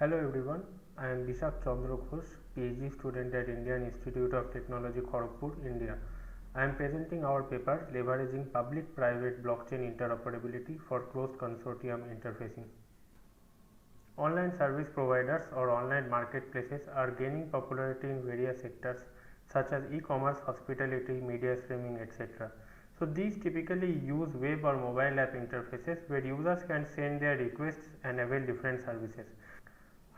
Hello everyone, I am Bishak Chandra Ghosh, PhD student at Indian Institute of Technology, Kharagpur, India. I am presenting our paper leveraging public-private blockchain interoperability for closed consortium interfacing. Online service providers or online marketplaces are gaining popularity in various sectors such as e-commerce, hospitality, media streaming, etc. So these typically use web or mobile app interfaces where users can send their requests and avail different services.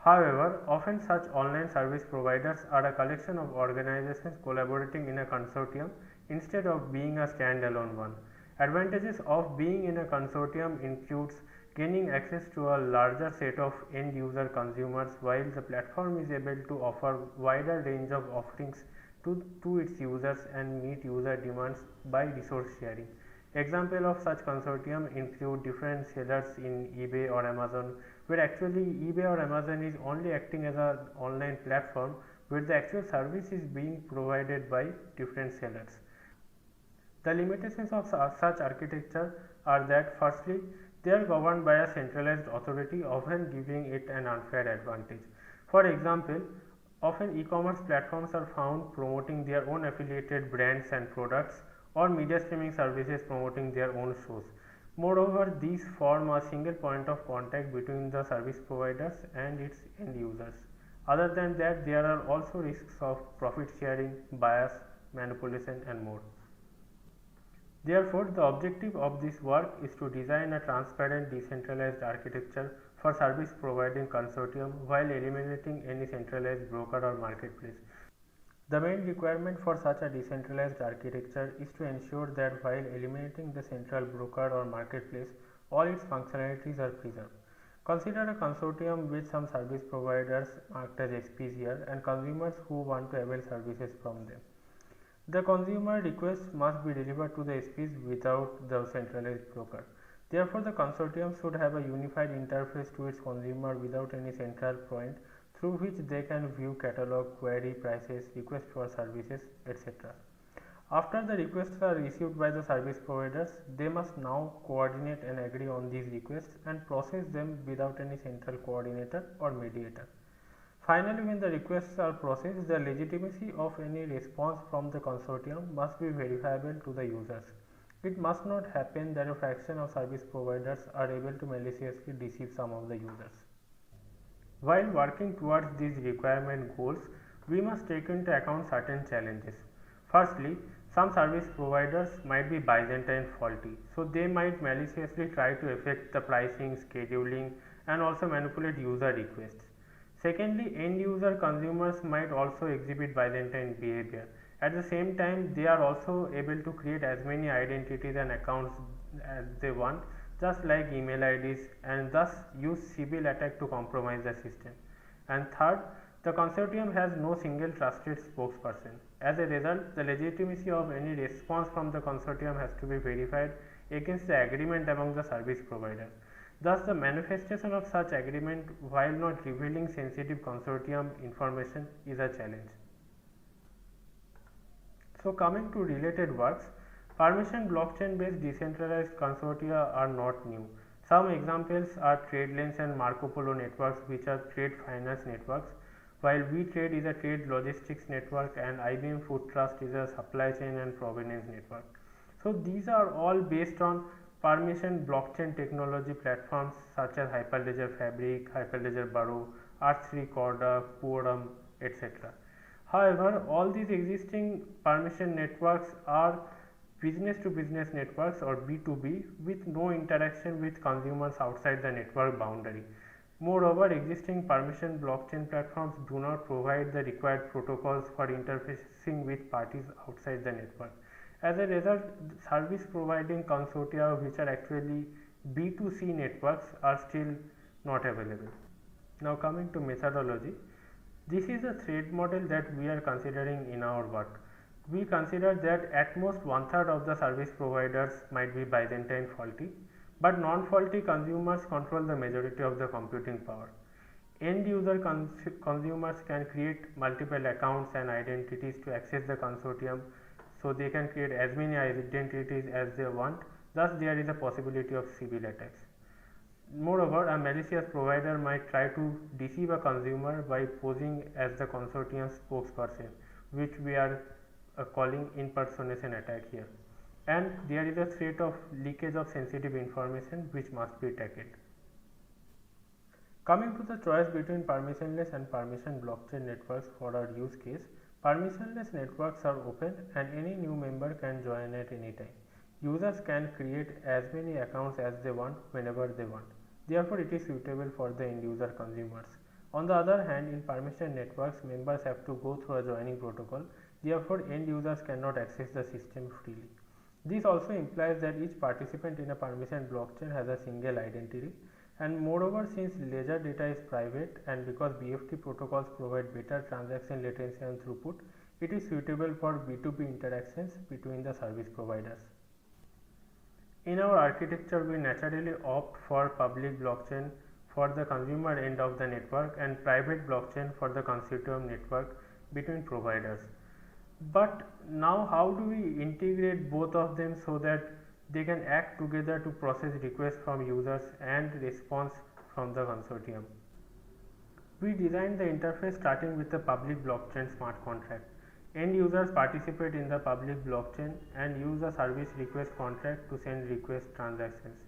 However, often such online service providers are a collection of organizations collaborating in a consortium instead of being a standalone one. Advantages of being in a consortium includes gaining access to a larger set of end user consumers while the platform is able to offer wider range of offerings to its users and meet user demands by resource sharing. Example of such consortium include different sellers in eBay or Amazon, where actually eBay or Amazon is only acting as an online platform where the actual service is being provided by different sellers. The limitations of such architecture are that firstly, they are governed by a centralized authority, often giving it an unfair advantage. For example, often e-commerce platforms are found promoting their own affiliated brands and products, or media streaming services promoting their own shows. Moreover, these form a single point of contact between the service providers and its end users. Other than that, there are also risks of profit sharing, bias, manipulation, and more. Therefore, the objective of this work is to design a transparent decentralized architecture for service providing consortium while eliminating any centralized broker or marketplace. The main requirement for such a decentralized architecture is to ensure that while eliminating the central broker or marketplace, all its functionalities are preserved. Consider a consortium with some service providers marked as SPs here and consumers who want to avail services from them. The consumer request must be delivered to the SPs without the centralized broker. Therefore, the consortium should have a unified interface to its consumer without any central point through which they can view catalog, query prices, request for services, etc. After the requests are received by the service providers, they must now coordinate and agree on these requests and process them without any central coordinator or mediator. Finally, when the requests are processed, the legitimacy of any response from the consortium must be verifiable to the users. It must not happen that a fraction of service providers are able to maliciously deceive some of the users. While working towards these requirement goals, we must take into account certain challenges. Firstly, some service providers might be Byzantine faulty, so they might maliciously try to affect the pricing, scheduling, and also manipulate user requests. Secondly, end user consumers might also exhibit Byzantine behavior. At the same time, they are also able to create as many identities and accounts as they want, just like email IDs, and thus use Sybil attack to compromise the system. And third, the consortium has no single trusted spokesperson. As a result, the legitimacy of any response from the consortium has to be verified against the agreement among the service provider. Thus, the manifestation of such agreement while not revealing sensitive consortium information is a challenge. So, coming to related works, permission blockchain based decentralized consortia are not new. Some examples are TradeLens and Marco Polo networks, which are trade finance networks, while WeTrade is a trade logistics network and IBM Food Trust is a supply chain and provenance network. So, these are all based on permission blockchain technology platforms such as Hyperledger Fabric, Hyperledger Burrow, R3 Corda, Quorum, etc. However, all these existing permission networks are business to business networks or B2B with no interaction with consumers outside the network boundary. Moreover, existing permission blockchain platforms do not provide the required protocols for interfacing with parties outside the network. As a result, service providing consortia which are actually B2C networks are still not available. Now coming to methodology, this is a thread model that we are considering in our work. We consider that at most 1/3 of the service providers might be Byzantine faulty, but non-faulty consumers control the majority of the computing power. End user consumers can create multiple accounts and identities to access the consortium, so they can create as many identities as they want. Thus, there is a possibility of Sybil attacks. Moreover, a malicious provider might try to deceive a consumer by posing as the consortium spokesperson, which we are calling impersonation attack here. And there is a threat of leakage of sensitive information which must be tackled. Coming to the choice between permissionless and permission blockchain networks for our use case, permissionless networks are open and any new member can join at any time. Users can create as many accounts as they want whenever they want. Therefore, it is suitable for the end user consumers. On the other hand, in permission networks, members have to go through a joining protocol. Therefore, end users cannot access the system freely. This also implies that each participant in a permission blockchain has a single identity. And moreover, since ledger data is private and because BFT protocols provide better transaction latency and throughput, it is suitable for B2B interactions between the service providers. In our architecture, we naturally opt for public blockchain for the consumer end of the network and private blockchain for the consortium network between providers. But now how do we integrate both of them so that they can act together to process requests from users and response from the consortium? We designed the interface starting with the public blockchain smart contract. End users participate in the public blockchain and use a service request contract to send request transactions.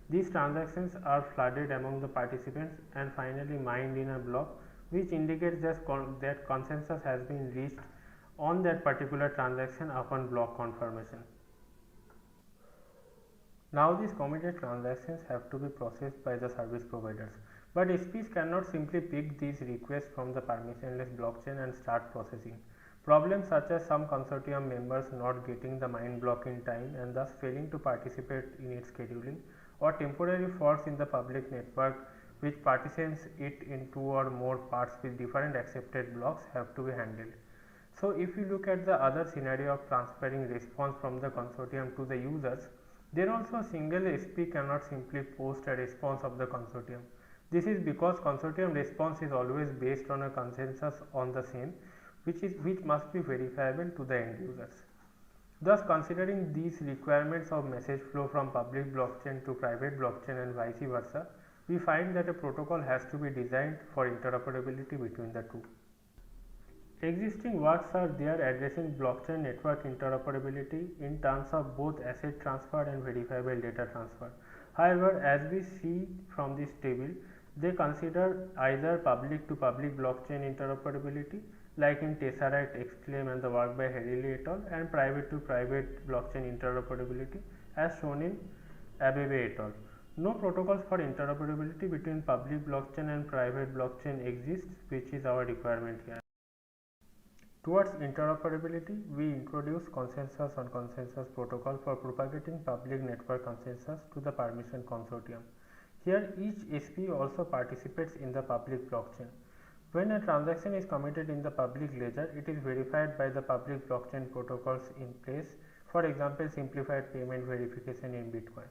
These transactions are flooded among the participants and finally mined in a block, which indicates that consensus has been reached on that particular transaction upon block confirmation. Now these committed transactions have to be processed by the service providers, but SPs cannot simply pick these requests from the permissionless blockchain and start processing. Problems such as some consortium members not getting the mined block in time and thus failing to participate in its scheduling, or temporary faults in the public network which partitions it in two or more parts with different accepted blocks have to be handled. So if you look at the other scenario of transferring response from the consortium to the users, then also a single SP cannot simply post a response of the consortium. This is because consortium response is always based on a consensus on the same, which must be verifiable to the end users. Thus, considering these requirements of message flow from public blockchain to private blockchain and vice versa, we find that a protocol has to be designed for interoperability between the two. Existing works are there addressing blockchain network interoperability in terms of both asset transfer and verifiable data transfer. However, as we see from this table, they consider either public to public blockchain interoperability like in Tesseract, Exclaim and the work by Harili et al. And private to private blockchain interoperability as shown in Abebe et al. No protocols for interoperability between public blockchain and private blockchain exists, which is our requirement here. Towards interoperability, we introduce consensus on consensus protocol for propagating public network consensus to the permission consortium. Here, each SP also participates in the public blockchain. When a transaction is committed in the public ledger, it is verified by the public blockchain protocols in place, for example, simplified payment verification in Bitcoin.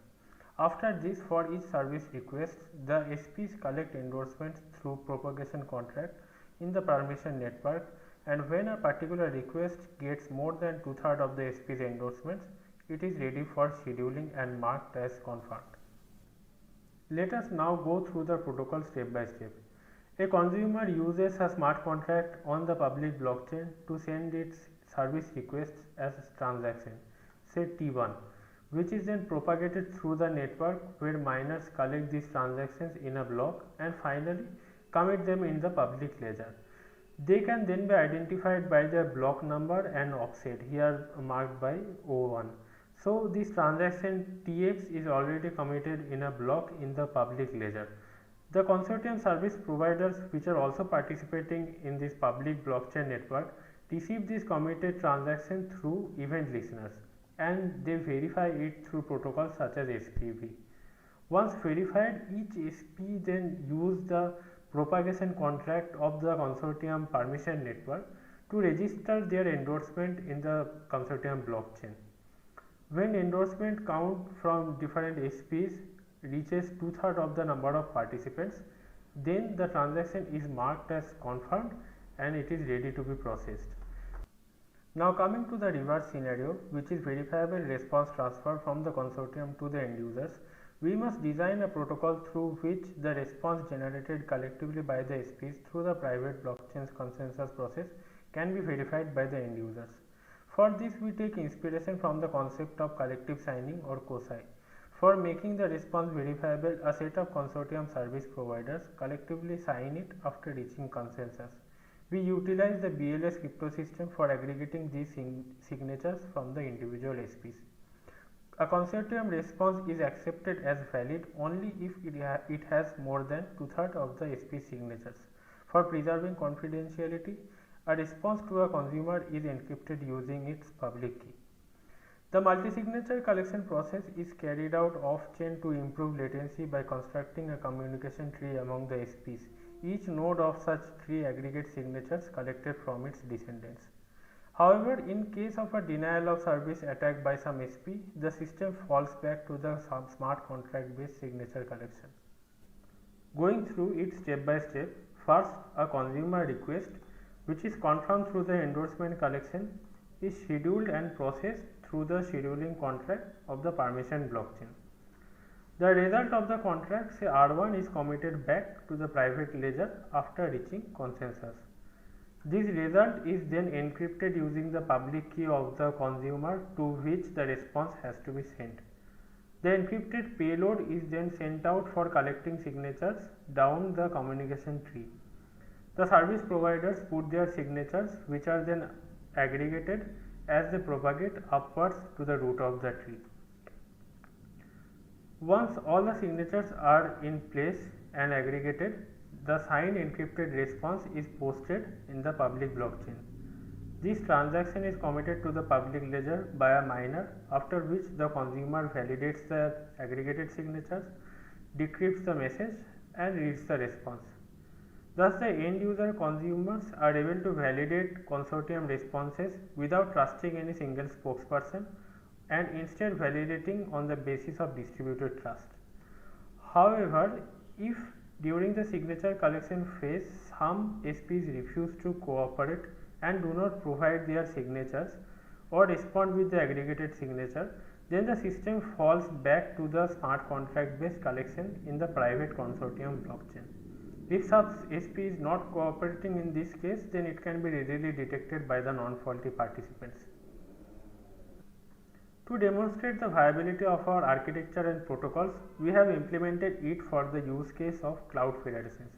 After this, for each service request, the SPs collect endorsements through propagation contract in the permission network, and when a particular request gets more than 2/3 of the SP's endorsements, it is ready for scheduling and marked as confirmed. Let us now go through the protocol step by step. A consumer uses a smart contract on the public blockchain to send its service requests as transaction, say T1, which is then propagated through the network where miners collect these transactions in a block and finally commit them in the public ledger. They can then be identified by their block number and offset, here marked by O1. So this transaction TX is already committed in a block in the public ledger. The consortium service providers, which are also participating in this public blockchain network, receive this committed transaction through event listeners and they verify it through protocols such as SPV. Once verified, each SP then use the propagation contract of the consortium permission network to register their endorsement in the consortium blockchain. When endorsement count from different SPs reaches 2/3 of the number of participants, then the transaction is marked as confirmed and it is ready to be processed. Now coming to the reverse scenario, which is verifiable response transfer from the consortium to the end users, We must design a protocol through which the response generated collectively by the SPs through the private blockchain's consensus process can be verified by the end users. For this, we take inspiration from the concept of collective signing or COSI. For making the response verifiable, a set of consortium service providers collectively sign it after reaching consensus. We utilize the BLS crypto system for aggregating these signatures from the individual SPs. A consortium response is accepted as valid only if it has more than two-thirds of the SP signatures. For preserving confidentiality, a response to a consumer is encrypted using its public key. The multi-signature collection process is carried out off-chain to improve latency by constructing a communication tree among the SPs. Each node of such tree aggregates signatures collected from its descendants. However, in case of a denial of service attack by some SP, the system falls back to the smart contract based signature collection. Going through it step by step, first a consumer request, which is confirmed through the endorsement collection, is scheduled and processed through the scheduling contract of the permission blockchain. The result of the contract, say R1, is committed back to the private ledger after reaching consensus. This result is then encrypted using the public key of the consumer to which the response has to be sent. The encrypted payload is then sent out for collecting signatures down the communication tree. The service providers put their signatures, which are then aggregated as they propagate upwards to the root of the tree. Once all the signatures are in place and aggregated, the signed encrypted response is posted in the public blockchain. This transaction is committed to the public ledger by a miner, after which the consumer validates the aggregated signatures, decrypts the message and reads the response. Thus, the end user consumers are able to validate consortium responses without trusting any single spokesperson and instead validating on the basis of distributed trust. However, if during the signature collection phase some SPs refuse to cooperate and do not provide their signatures or respond with the aggregated signature, then the system falls back to the smart contract based collection in the private consortium blockchain. If such SP is not cooperating in this case, then it can be readily detected by the non-faulty participants. To demonstrate the viability of our architecture and protocols, we have implemented it for the use case of cloud federations.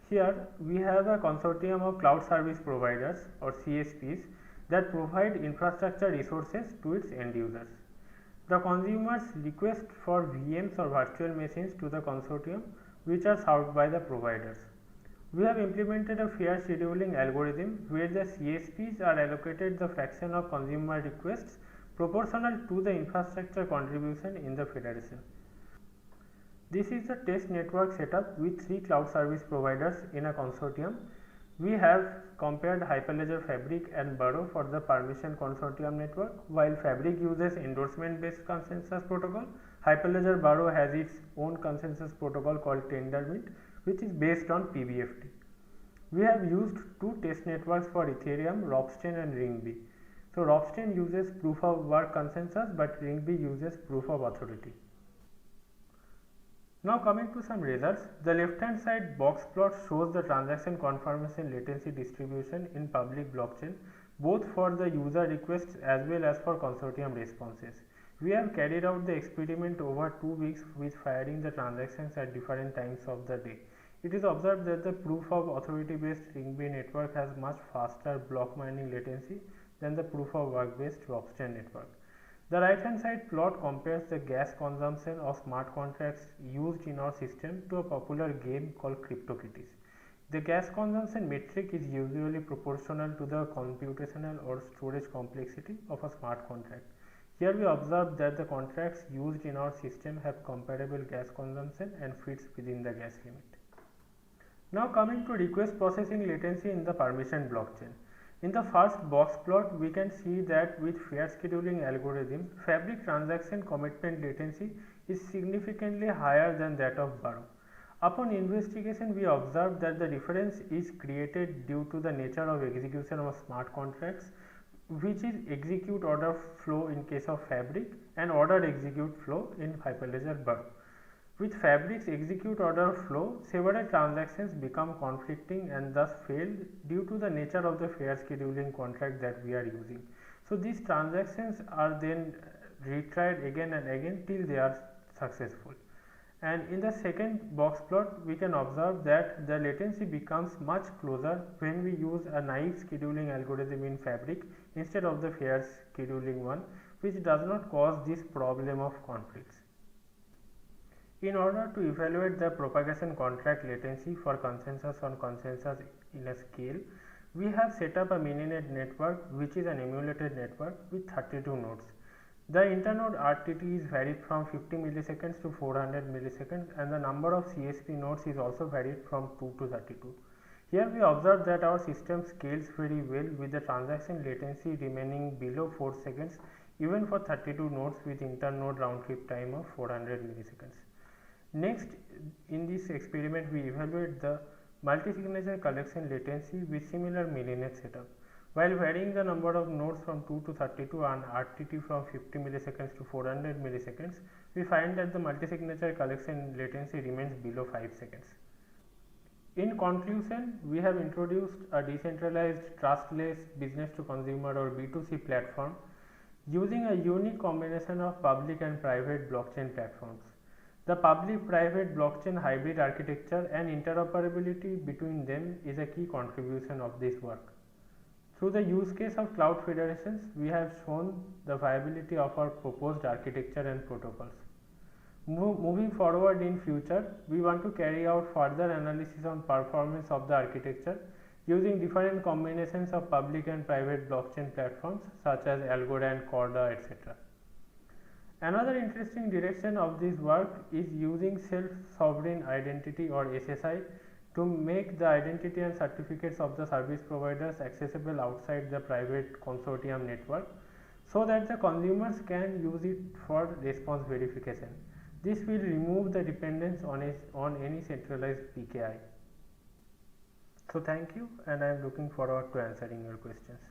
Here we have a consortium of cloud service providers or CSPs that provide infrastructure resources to its end users. The consumers request for VMs or virtual machines to the consortium, which are served by the providers. We have implemented a fair scheduling algorithm where the CSPs are allocated the fraction of consumer requests proportional to the infrastructure contribution in the federation. This is the test network setup with 3 cloud service providers in a consortium. We have compared Hyperledger Fabric and Burrow for the permission consortium network. While Fabric uses endorsement based consensus protocol, Hyperledger Burrow has its own consensus protocol called Tendermint, which is based on PBFT. We have used 2 test networks for Ethereum, Ropsten and Ringb. So Ropsten uses proof of work consensus, but Ringb uses proof of authority. Now coming to some results, the left hand side box plot shows the transaction confirmation latency distribution in public blockchain, both for the user requests as well as for consortium responses. We have carried out the experiment over 2 weeks with firing the transactions at different times of the day. It is observed that the proof of authority based Ringb network has much faster block mining latency than the proof of work based Ropsten network. The right hand side plot compares the gas consumption of smart contracts used in our system to a popular game called CryptoKitties. The gas consumption metric is usually proportional to the computational or storage complexity of a smart contract. Here we observe that the contracts used in our system have comparable gas consumption and fits within the gas limit. Now coming to request processing latency in the permission blockchain. In the first box plot, we can see that with fair scheduling algorithm, Fabric transaction commitment latency is significantly higher than that of Burrow. Upon investigation, we observed that the difference is created due to the nature of execution of smart contracts, which is execute order flow in case of Fabric and order execute flow in Hyperledger Burrow. With Fabric's execute order flow, several transactions become conflicting and thus fail due to the nature of the fair scheduling contract that we are using. So these transactions are then retried again and again till they are successful. And in the second box plot, we can observe that the latency becomes much closer when we use a naive scheduling algorithm in Fabric instead of the fair scheduling one, which does not cause this problem of conflicts. In order to evaluate the propagation contract latency for consensus on consensus in a scale, we have set up a mininet network, which is an emulated network with 32 nodes. The internode RTT is varied from 50 milliseconds to 400 milliseconds, and the number of CSP nodes is also varied from 2 to 32. Here we observe that our system scales very well, with the transaction latency remaining below 4 seconds even for 32 nodes with internode round trip time of 400 milliseconds. Next, in this experiment, we evaluate the MultiSignature Collection latency with similar mininet setup. While varying the number of nodes from 2 to 32 and RTT from 50 milliseconds to 400 milliseconds, we find that the MultiSignature Collection latency remains below 5 seconds. In conclusion, we have introduced a decentralized, trustless business to consumer or B2C platform using a unique combination of public and private blockchain platforms. The public-private blockchain hybrid architecture and interoperability between them is a key contribution of this work. Through the use case of cloud federations, we have shown the viability of our proposed architecture and protocols. Moving forward in future, we want to carry out further analysis on performance of the architecture using different combinations of public and private blockchain platforms such as Algorand, Corda, etc. Another interesting direction of this work is using self-sovereign identity or SSI to make the identity and certificates of the service providers accessible outside the private consortium network so that the consumers can use it for response verification. This will remove the dependence on any centralized PKI. So thank you, and I am looking forward to answering your questions.